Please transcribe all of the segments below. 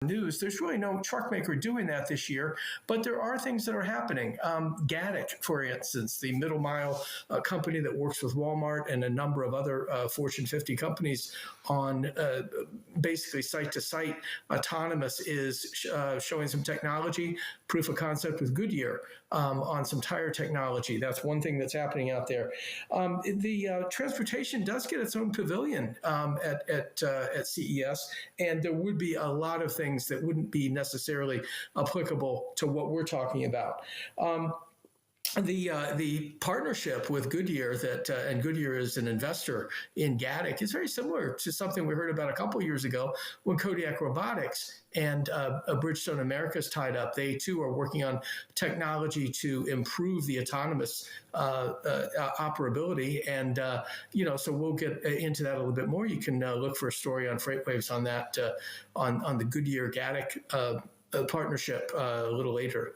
news. There's really no truck maker doing that this year, but there are things that are happening. Gatik, for instance, the middle mile company that works with Walmart and a number of other Fortune 50 companies on basically site-to-site autonomous, is showing some technology, proof of concept with Goodyear on some tire technology. That's one thing that's happening out there. The transportation does get its own pavilion at CES, and there would be a lot of things that wouldn't be necessarily applicable to what we're talking about. The partnership with Goodyear and Goodyear is an investor in Gatik is very similar to something we heard about a couple of years ago when Kodiak Robotics and Bridgestone America is tied up. They too are working on technology to improve the autonomous operability, and so we'll get into that a little bit more. You can look for a story on FreightWaves on that on the Goodyear Gatik partnership a little later.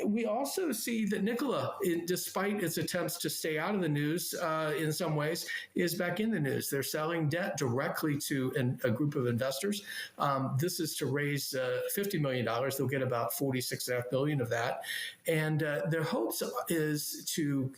We also see that Nikola, despite its attempts to stay out of the news in some ways, is back in the news. They're selling debt directly to a group of investors. This is to raise $50 million. They'll get about $46.5 million of that. And their hopes is to,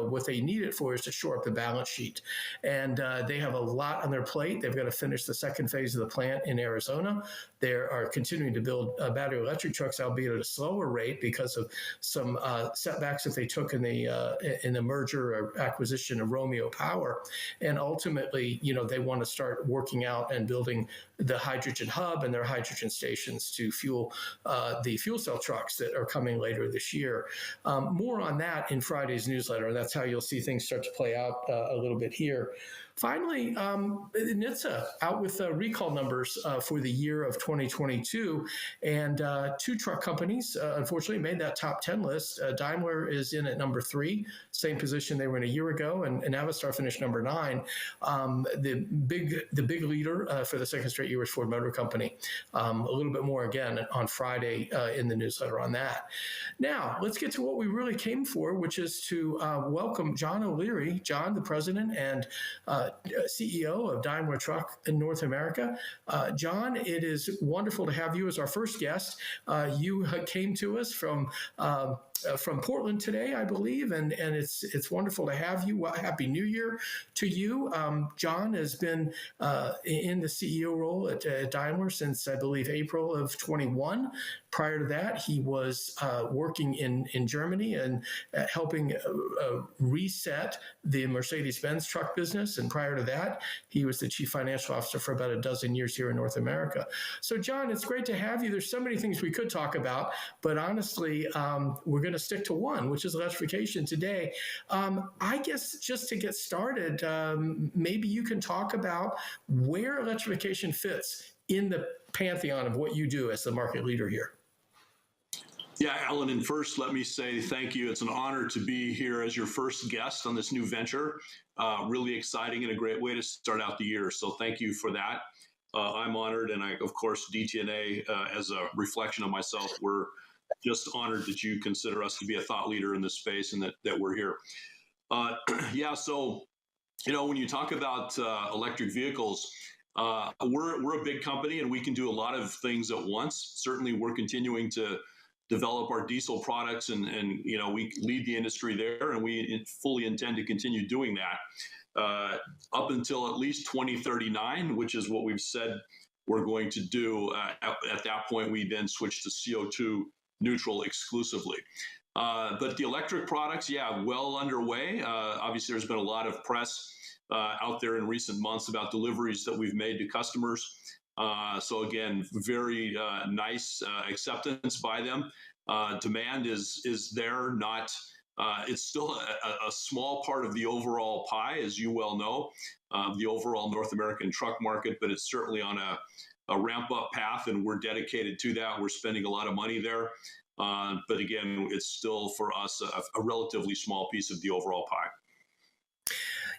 what they need it for is to shore up the balance sheet. And they have a lot on their plate. They've got to finish the second phase of the plant in Arizona. They are continuing to build battery electric trucks, albeit at a slower rate because of some setbacks that they took in the merger or acquisition of Romeo Power. And ultimately, they want to start working out and building the hydrogen hub and their hydrogen stations to fuel the fuel cell trucks that are coming later this year. More on that in Friday's newsletter. That's how you'll see things start to play out a little bit here. Finally, NHTSA out with recall numbers for the year of 2022, and two truck companies, unfortunately, made that top 10 list. Daimler is in at number 3, same position they were in a year ago, and Navistar finished number 9. The big leader for the second straight year was Ford Motor Company. A little bit more again on Friday in the newsletter on that. Now, let's get to what we really came for, which is to welcome John O'Leary. John, the president and CEO of Daimler Truck in North America. John, it is wonderful to have you as our first guest. You came to us from Portland today, I believe, and it's wonderful to have you. Well, Happy New Year to you. John has been in the CEO role at Daimler since, I believe, April of 21. Prior to that, he was working in Germany and helping reset the Mercedes-Benz truck business. And prior to that, he was the chief financial officer for about a dozen years here in North America. So, John, it's great to have you. There's so many things we could talk about, but honestly, we're going to stick to one, which is electrification today. I guess just to get started, maybe you can talk about where electrification fits in the pantheon of what you do as the market leader here. Yeah, Alan, and first, let me say thank you. It's an honor to be here as your first guest on this new venture. Really exciting and a great way to start out the year. So thank you for that. I'm honored, and of course, DTNA, as a reflection of myself, we're just honored that you consider us to be a thought leader in this space and that we're here. So, when you talk about electric vehicles, we're a big company and we can do a lot of things at once. Certainly, we're continuing to develop our diesel products and we lead the industry there, and we fully intend to continue doing that up until at least 2039, which is what we've said we're going to do. At that point, we then switch to CO2 neutral exclusively. But the electric products, well underway. Obviously, there's been a lot of press out there in recent months about deliveries that we've made to customers. So again, very nice acceptance by them. Demand is there, it's still a small part of the overall pie, as you well know, the overall North American truck market, but it's certainly on a ramp-up path, and we're dedicated to that. We're spending a lot of money there. But again, it's still, for us, a relatively small piece of the overall pie.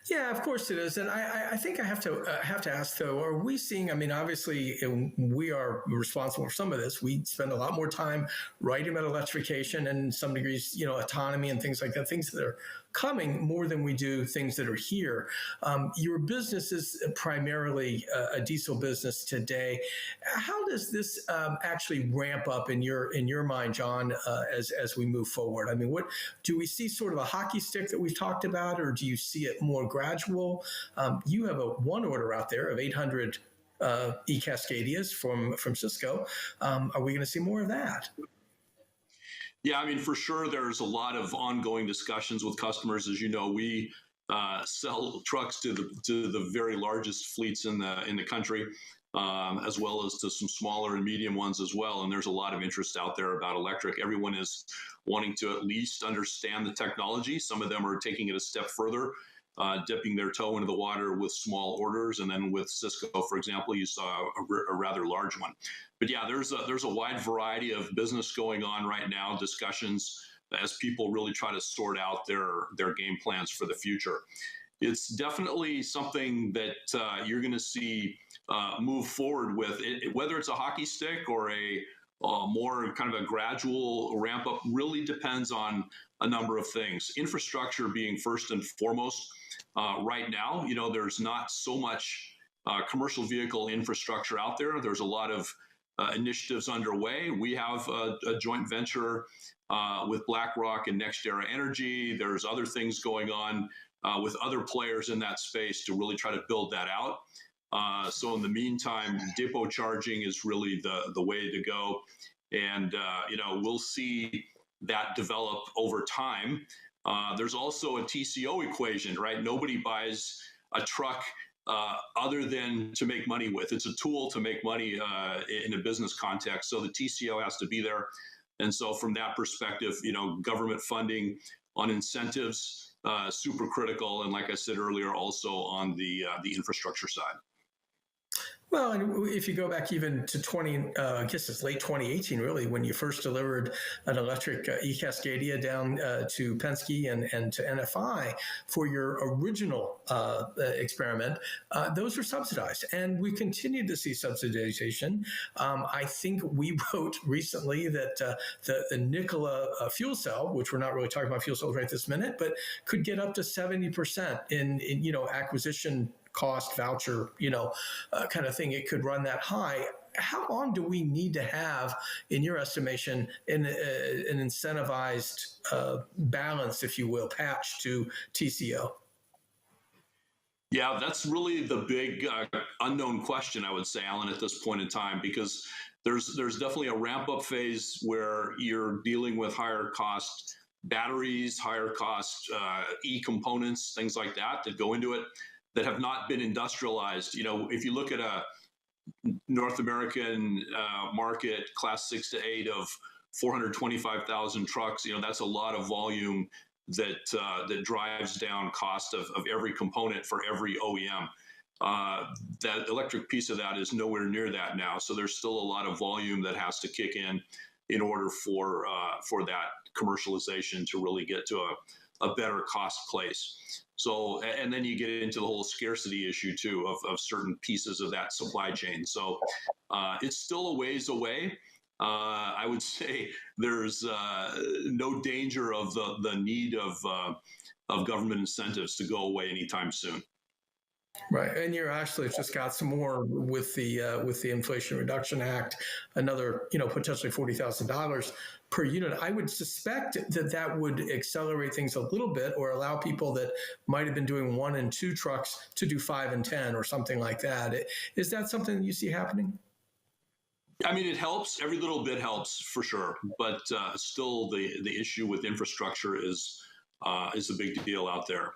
Yeah, of course it is. And I think I have to ask, though, are we seeing, obviously we are responsible for some of this. We spend a lot more time writing about electrification and in some degrees, autonomy and things like that, things that are coming more than we do things that are here. Your business is primarily a diesel business today. How does this actually ramp up in your mind, John, as we move forward? I mean, what do we see sort of a hockey stick that we've talked about, or do you see it more gradual? You have one order out there of 800 e-Cascadias from Cisco. Are we going to see more of that? Yeah, I mean, for sure, there's a lot of ongoing discussions with customers. As you know, we sell trucks to the very largest fleets in the country, as well as to some smaller and medium ones as well. And there's a lot of interest out there about electric. Everyone is wanting to at least understand the technology. Some of them are taking it a step further, dipping their toe into the water with small orders. And then with Cisco, for example, you saw a rather large one. But yeah, there's a wide variety of business going on right now, discussions as people really try to sort out their game plans for the future. It's definitely something that you're going to see move forward with. Whether it's a hockey stick or a more kind of a gradual ramp up really depends on a number of things. Infrastructure being first and foremost. Right now, there's not so much commercial vehicle infrastructure out there. There's a lot of initiatives underway. We have a joint venture with BlackRock and NextEra Energy. There's other things going on with other players in that space to really try to build that out. So in the meantime, depot charging is really the way to go. And, we'll see that develop over time. There's also a TCO equation, right? Nobody buys a truck other than to make money with. It's a tool to make money in a business context. So the TCO has to be there. And so from that perspective, government funding on incentives, super critical. And like I said earlier, also on the infrastructure side. Well, and if you go back even to I guess it's late 2018, really, when you first delivered an electric e-Cascadia down to Penske and to NFI for your original experiment, those were subsidized. And we continue to see subsidization. I think we wrote recently that the Nikola fuel cell, which we're not really talking about fuel cells right this minute, but could get up to 70% in acquisition cost voucher, kind of thing. It could run that high. How long do we need to have, in your estimation, an incentivized balance, if you will, patch to TCO? Yeah, that's really the big unknown question, I would say, Alan, at this point in time, because there's definitely a ramp up phase where you're dealing with higher cost batteries, higher cost e-components, things like that go into it, that have not been industrialized. If you look at a North American market, class 6 to 8 of 425,000 trucks, that's a lot of volume that drives down cost of every component for every OEM. That electric piece of that is nowhere near that now. So there's still a lot of volume that has to kick in order for that commercialization to really get to a better cost place. So, and then you get into the whole scarcity issue too of certain pieces of that supply chain. So it's still a ways away. I would say there's no danger of the need of government incentives to go away anytime soon. Right, and you're actually just got some more with the Inflation Reduction Act, another potentially $40,000 per unit. I would suspect that would accelerate things a little bit, or allow people that might have been doing 1 and 2 trucks to do 5 and 10 or something like that. Is that something that you see happening? I mean, it helps. Every little bit helps for sure, but still, the issue with infrastructure is a big deal out there.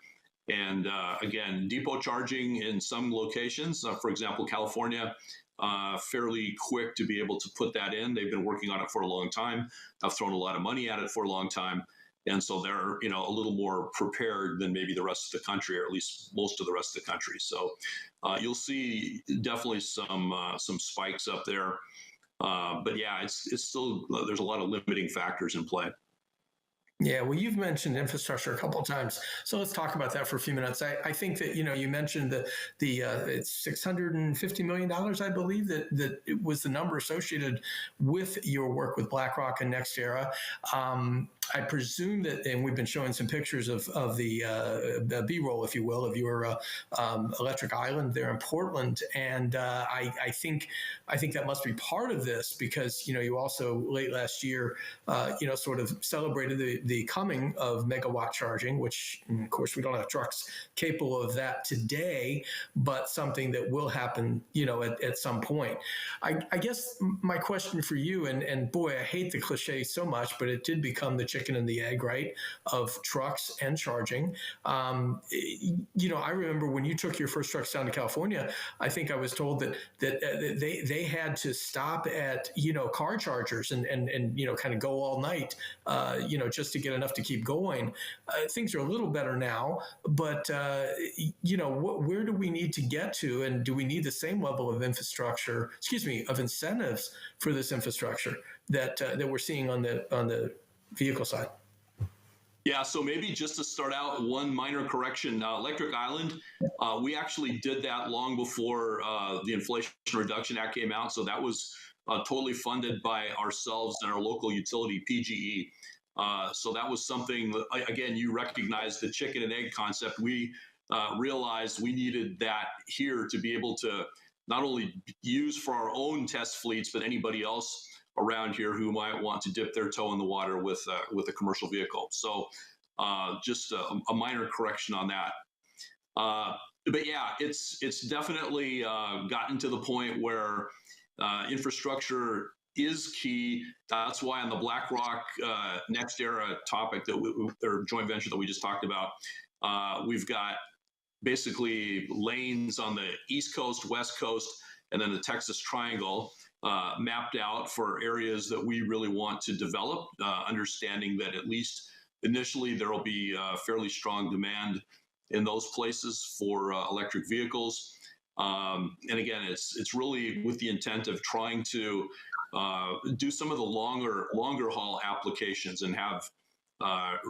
And again, depot charging in some locations, for example, California, fairly quick to be able to put that in. They've been working on it for a long time. I've thrown a lot of money at it for a long time. And so they're, a little more prepared than maybe the rest of the country, or at least most of the rest of the country. So you'll see definitely some spikes up there. But yeah, it's still, there's a lot of limiting factors in play. Yeah, well, you've mentioned infrastructure a couple of times, so let's talk about that for a few minutes. I think that you mentioned it's $650 million, I believe, that it was the number associated with your work with BlackRock and NextEra. I presume that, and we've been showing some pictures of the B-roll, if you will, of your Electric Island there in Portland, and I think that must be part of this because you also late last year sort of celebrated the coming of megawatt charging, which of course we don't have trucks capable of that today, but something that will happen at some point. I guess my question for you, and boy, I hate the cliche so much, but it did become the chicken and the egg, right, of trucks and charging. I remember when you took your first trucks down to California, I think I was told that they had to stop at car chargers and kind of go all night, just to get enough to keep going. Things are a little better now, but where do we need to get to, and do we need the same level of infrastructure? Of incentives for this infrastructure that we're seeing on the vehicle side? Yeah, so maybe just to start out, one minor correction. Electric Island, we actually did that long before the Inflation Reduction Act came out. So that was totally funded by ourselves and our local utility, PGE. So that was something, again, you recognize the chicken and egg concept. We realized we needed that here to be able to not only use for our own test fleets, but anybody else around here who might want to dip their toe in the water with a commercial vehicle. So just a minor correction on that. But yeah, it's definitely gotten to the point where infrastructure is key. That's why on the BlackRock Next Era topic or joint venture that we just talked about, we've got basically lanes on the East Coast, West Coast, and then the Texas Triangle mapped out for areas that we really want to develop, understanding that at least initially there will be fairly strong demand in those places for electric vehicles. And again, it's really with the intent of trying to do some of the longer haul applications and have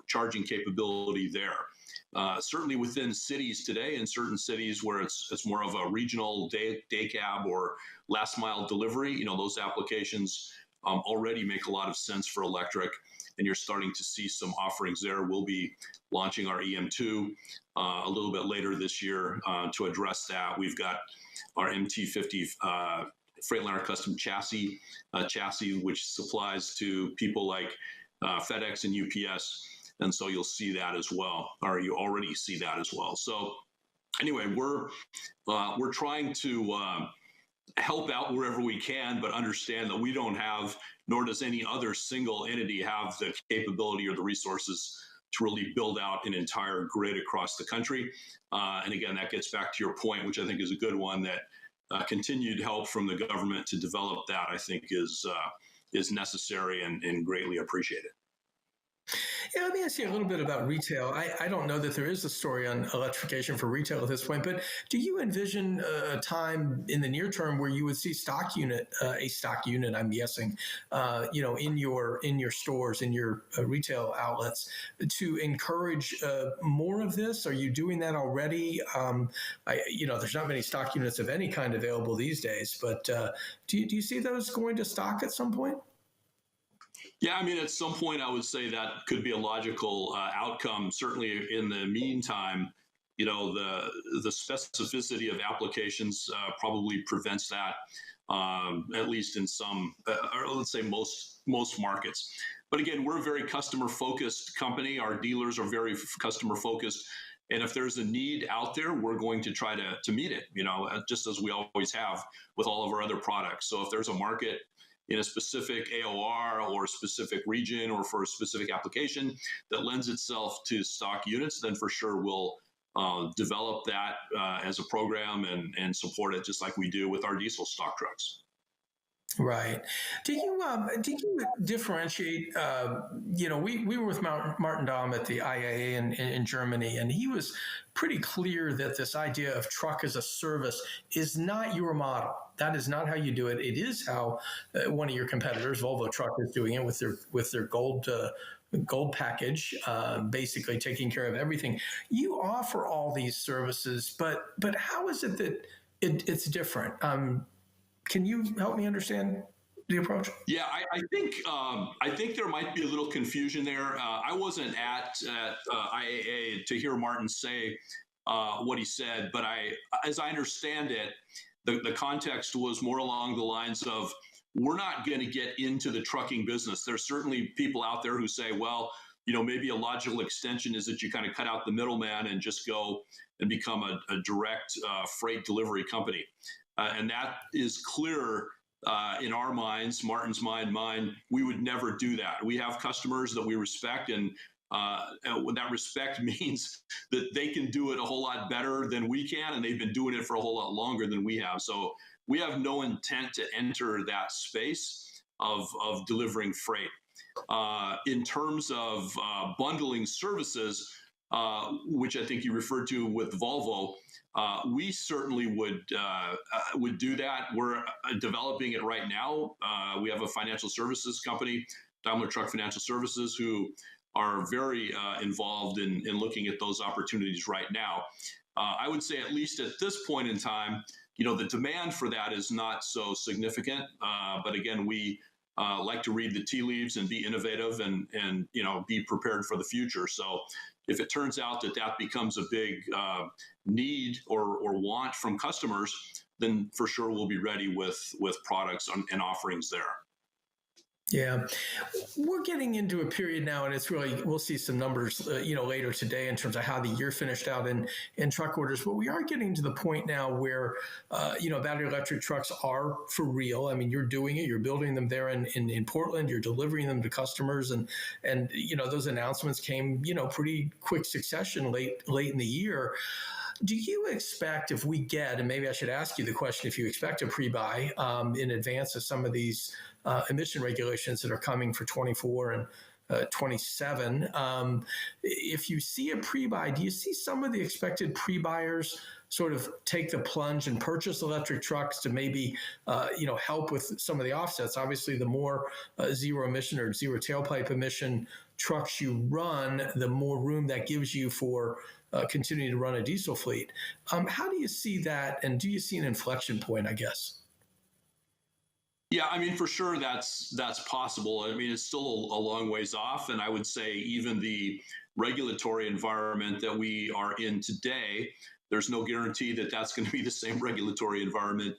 charging capability there. Certainly within cities today, in certain cities where it's more of a regional day cab or last mile delivery, those applications already make a lot of sense for electric, and you're starting to see some offerings there. We'll be launching our EM2 a little bit later this year to address that. We've got our MT50 Freightliner custom chassis, which supplies to people like FedEx and UPS. And so you'll see that as well, or you already see that as well. So anyway, we're trying to help out wherever we can, but understand that we don't have, nor does any other single entity have the capability or the resources to really build out an entire grid across the country. And again, that gets back to your point, which I think is a good one, that continued help from the government to develop that, I think, is necessary and greatly appreciated. Yeah, let me ask you a little bit about retail. I don't know that there is a story on electrification for retail at this point, but do you envision a time in the near term where you would see a stock unit, I'm guessing, in your stores, in your retail outlets, to encourage more of this? Are you doing that already? There's not many stock units of any kind available these days, but do you see those going to stock at some point? Yeah, I mean, at some point, I would say that could be a logical outcome. Certainly, in the meantime, the specificity of applications probably prevents that, at least in some, or let's say most markets. But again, we're a very customer-focused company. Our dealers are very customer-focused. And if there's a need out there, we're going to try to meet it, just as we always have with all of our other products. So if there's a market in a specific AOR or a specific region or for a specific application that lends itself to stock units, then for sure we'll develop that as a program and support it just like we do with our diesel stock trucks. Right. Do you differentiate? We were with Martin Dahm at the IAA in Germany, and he was pretty clear that this idea of truck as a service is not your model. That is not how you do it. It is how one of your competitors, Volvo Truck, is doing it with their gold package, basically taking care of everything. You offer all these services, but how is it that it's different? Can you help me understand? the approach? Yeah, I think there might be a little confusion there. I wasn't at IAA to hear Martin say what he said, but as I understand it, the context was more along the lines of, we're not going to get into the trucking business. There's certainly people out there who say, well, maybe a logical extension is that you kind of cut out the middleman and just go and become a direct freight delivery company. And that is clear in our minds, Martin's mind, mine. We would never do that. We have customers that we respect, and that respect means that they can do it a whole lot better than we can, and they've been doing it for a whole lot longer than we have. So we have no intent to enter that space of delivering freight. In terms of bundling services, which I think you referred to with Volvo, we certainly would do that. We're developing it right now. We have a financial services company, Daimler Truck Financial Services, who are very involved in looking at those opportunities right now. I would say, at least at this point in time, the demand for that is not so significant. But again, we like to read the tea leaves and be innovative and be prepared for the future. So if it turns out that becomes a big need or want from customers, then for sure we'll be ready with products and offerings there. Yeah, we're getting into a period now, and it's really, we'll see some numbers, later today in terms of how the year finished out in truck orders. But we are getting to the point now where, battery electric trucks are for real. I mean, you're doing it, you're building them there in Portland, you're delivering them to customers, and those announcements came, pretty quick succession late in the year. Do you expect, if we get, and maybe I should ask you the question, if you expect a pre-buy in advance of some of these emission regulations that are coming for 24 and 27, if you see a pre-buy, do you see some of the expected pre-buyers sort of take the plunge and purchase electric trucks to maybe, help with some of the offsets? Obviously, the more zero emission or zero tailpipe emission trucks you run, the more room that gives you for continuing to run a diesel fleet. How do you see that? And do you see an inflection point, I guess? Yeah, I mean, for sure, that's possible. I mean, it's still a long ways off. And I would say even the regulatory environment that we are in today, there's no guarantee that that's going to be the same regulatory environment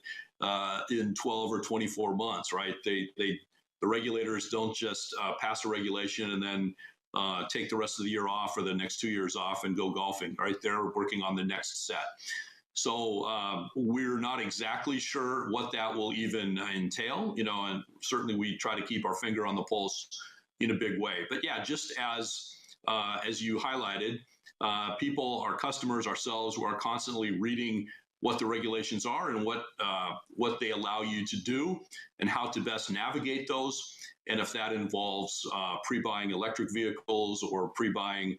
in 12 or 24 months, right? The regulators don't just pass a regulation and then take the rest of the year off or the next 2 years off and go golfing, right? They're working on the next set. So we're not exactly sure what that will even entail, and certainly we try to keep our finger on the pulse in a big way. But yeah, just as you highlighted, people, our customers, ourselves, who are constantly reading what the regulations are and what they allow you to do and how to best navigate those. And if that involves pre-buying electric vehicles or pre-buying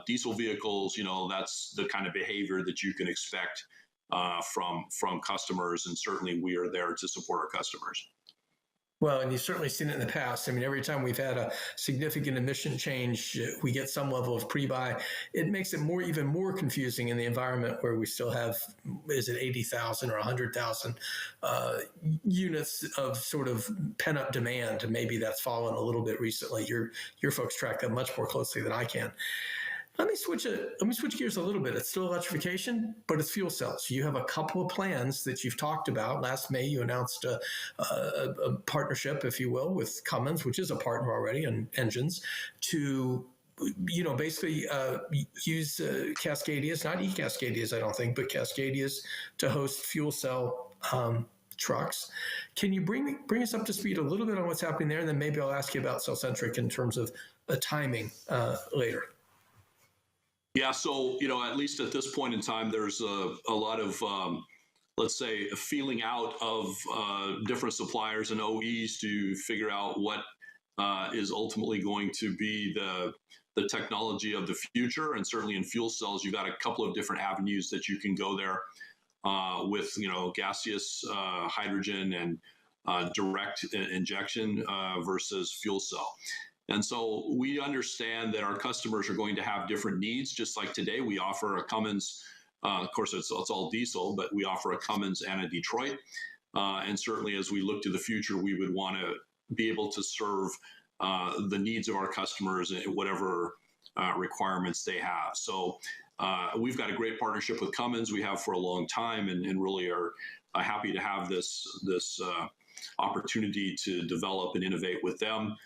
diesel vehicles, that's the kind of behavior that you can expect from customers. And certainly we are there to support our customers. Well, and you've certainly seen it in the past. I mean, every time we've had a significant emission change, we get some level of pre-buy. It makes it even more confusing in the environment where we still have, is it 80,000 or 100,000 units of sort of pent-up demand? And maybe that's fallen a little bit recently. Your folks track that much more closely than I can. Let me switch gears a little bit. It's still electrification, but it's fuel cells. You have a couple of plans that you've talked about. Last May, you announced a partnership, if you will, with Cummins, which is a partner already in engines, to basically use Cascadias, not e-Cascadias, I don't think, but Cascadias to host fuel cell trucks. Can you bring us up to speed a little bit on what's happening there? And then maybe I'll ask you about Cellcentric in terms of timing later. Yeah, so, at least at this point in time, there's a lot of, let's say, a feeling out of different suppliers and OEs to figure out what is ultimately going to be the technology of the future. And certainly in fuel cells, you've got a couple of different avenues that you can go there with, gaseous hydrogen and direct injection versus fuel cell. And so we understand that our customers are going to have different needs. Just like today, we offer a Cummins, of course, it's all diesel, but we offer a Cummins and a Detroit. And certainly as we look to the future, we would want to be able to serve the needs of our customers and whatever requirements they have. So we've got a great partnership with Cummins. We have for a long time, and really are happy to have this opportunity to develop and innovate with them,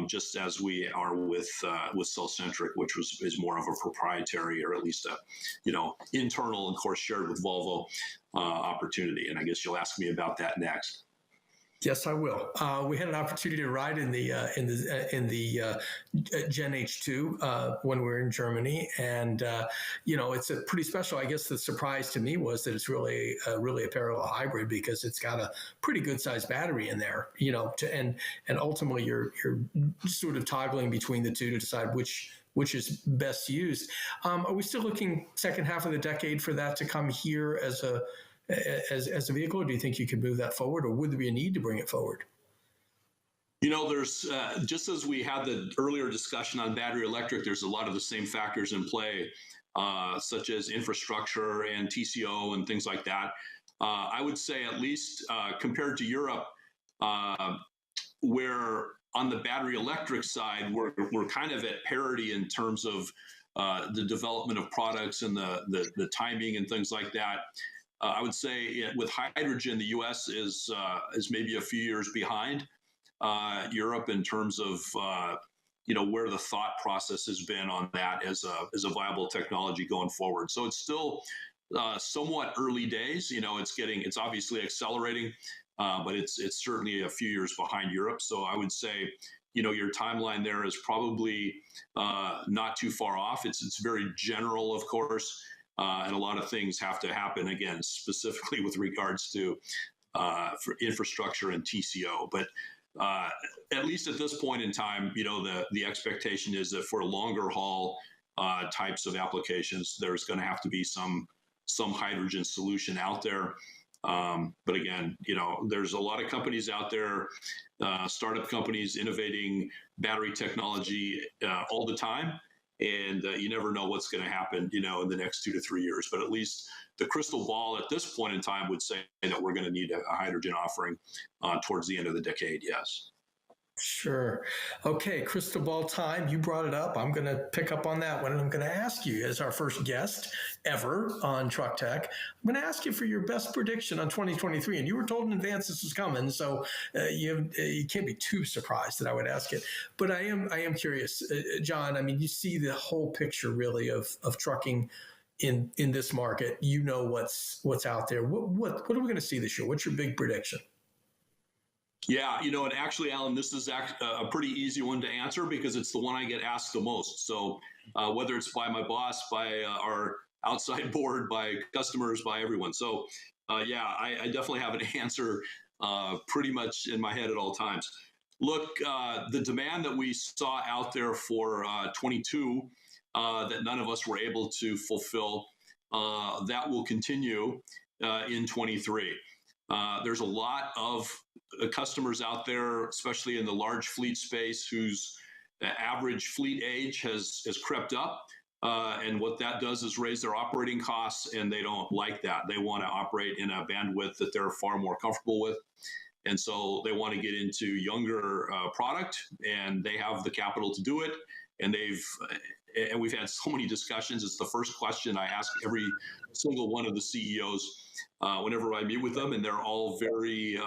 just as we are with Cellcentric, which is more of a proprietary, or at least a internal and, of course, shared with Volvo opportunity. And I guess you'll ask me about that next. Yes, I will. We had an opportunity to ride in the Gen H2 when we were in Germany, and it's a pretty special. I guess the surprise to me was that it's really a parallel hybrid, because it's got a pretty good sized battery in there. And ultimately you're sort of toggling between the two to decide which is best used. Are we still looking second half of the decade for that to come here as a vehicle, or do you think you could move that forward, or would there be a need to bring it forward? There's just as we had the earlier discussion on battery electric, there's a lot of the same factors in play, such as infrastructure and TCO and things like that. I would say, at least compared to Europe, where on the battery electric side, we're kind of at parity in terms of the development of products and the timing and things like that. I would say with hydrogen, the U.S. is maybe a few years behind Europe in terms of where the thought process has been on that as a viable technology going forward. So it's still somewhat early days. It's obviously accelerating, but it's certainly a few years behind Europe. So I would say your timeline there is probably not too far off. It's very general, of course. And a lot of things have to happen, again, specifically with regards to for infrastructure and TCO. But at least at this point in time, the expectation is that for longer haul types of applications, there's going to have to be some hydrogen solution out there. But again, there's a lot of companies out there, startup companies innovating battery technology all the time. And you never know what's going to happen, in the next 2 to 3 years. But at least the crystal ball at this point in time would say that we're going to need a hydrogen offering towards the end of the decade, yes. Sure. Okay, crystal ball time. You brought it up. I'm going to pick up on that one, and I'm going to ask you, as our first guest ever on Truck Tech, I'm going to ask you for your best prediction on 2023. And you were told in advance this was coming, so you can't be too surprised that I would ask it. But I am curious, John. I mean, you see the whole picture really of trucking in this market. What's out there. What are we going to see this year? What's your big prediction? Yeah, and actually, Alan, this is a pretty easy one to answer because it's the one I get asked the most. So whether it's by my boss, by our outside board, by customers, by everyone. So I definitely have an answer pretty much in my head at all times. Look, the demand that we saw out there for 22 that none of us were able to fulfill, that will continue in 23. There's a lot of customers out there, especially in the large fleet space, whose average fleet age has crept up. And what that does is raise their operating costs, and they don't like that. They want to operate in a bandwidth that they're far more comfortable with. And so they want to get into younger product, and they have the capital to do it. And we've had so many discussions. It's the first question I ask every single one of the CEOs whenever I meet with them, and they're all very,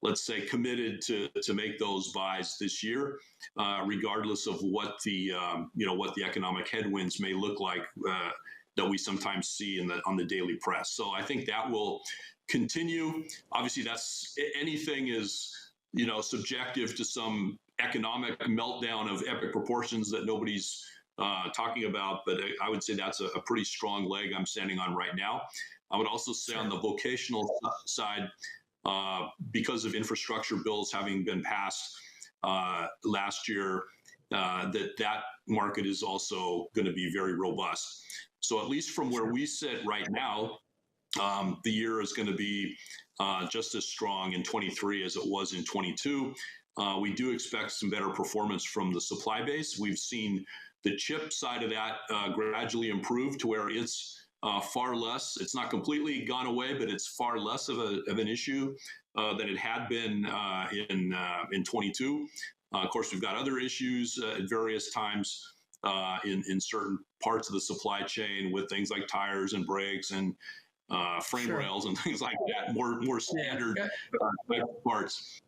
let's say, committed to make those buys this year, regardless of what the economic headwinds may look like that we sometimes see on the daily press. So I think that will continue. Obviously, anything is subjective to some economic meltdown of epic proportions that nobody's talking about, but I would say that's a pretty strong leg I'm standing on right now. I would also say on the vocational side, because of infrastructure bills having been passed last year, that market is also going to be very robust. So at least from where we sit right now, the year is going to be just as strong in 23 as it was in 22. We do expect some better performance from the supply base. We've seen the chip side of that gradually improve to where it's far less. It's not completely gone away, but it's far less of an issue than it had been in 22. Of course, we've got other issues at various times in certain parts of the supply chain with things like tires and brakes and frame rails and things like that, more standard type parts.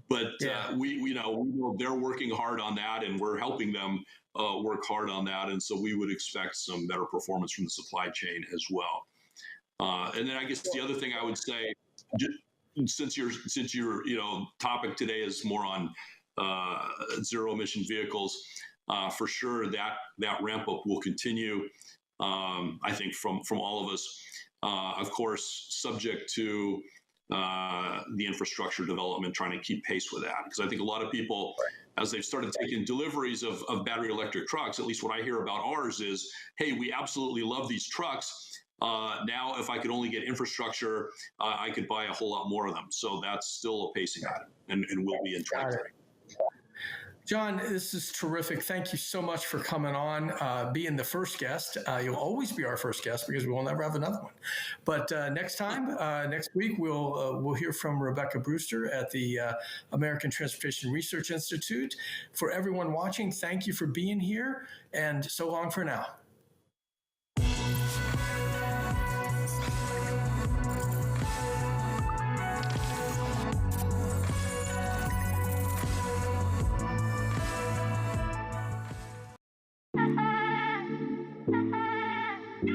But we know they're working hard on that, and we're helping them work hard on that. And so we would expect some better performance from the supply chain as well. And then I guess the other thing I would say, since your topic today is more on zero emission vehicles, for sure that ramp up will continue. I think from all of us, of course, subject to the infrastructure development, trying to keep pace with that. Because I think a lot of people, as they've started taking deliveries of battery electric trucks, at least what I hear about ours is, hey, we absolutely love these trucks. Now, if I could only get infrastructure, I could buy a whole lot more of them. So that's still a pacing item, and will be in 23. John, this is terrific. Thank you so much for coming on, being the first guest. You'll always be our first guest because we will never have another one. But next week, we'll hear from Rebecca Brewster at the American Transportation Research Institute. For everyone watching, thank you for being here, and so long for now.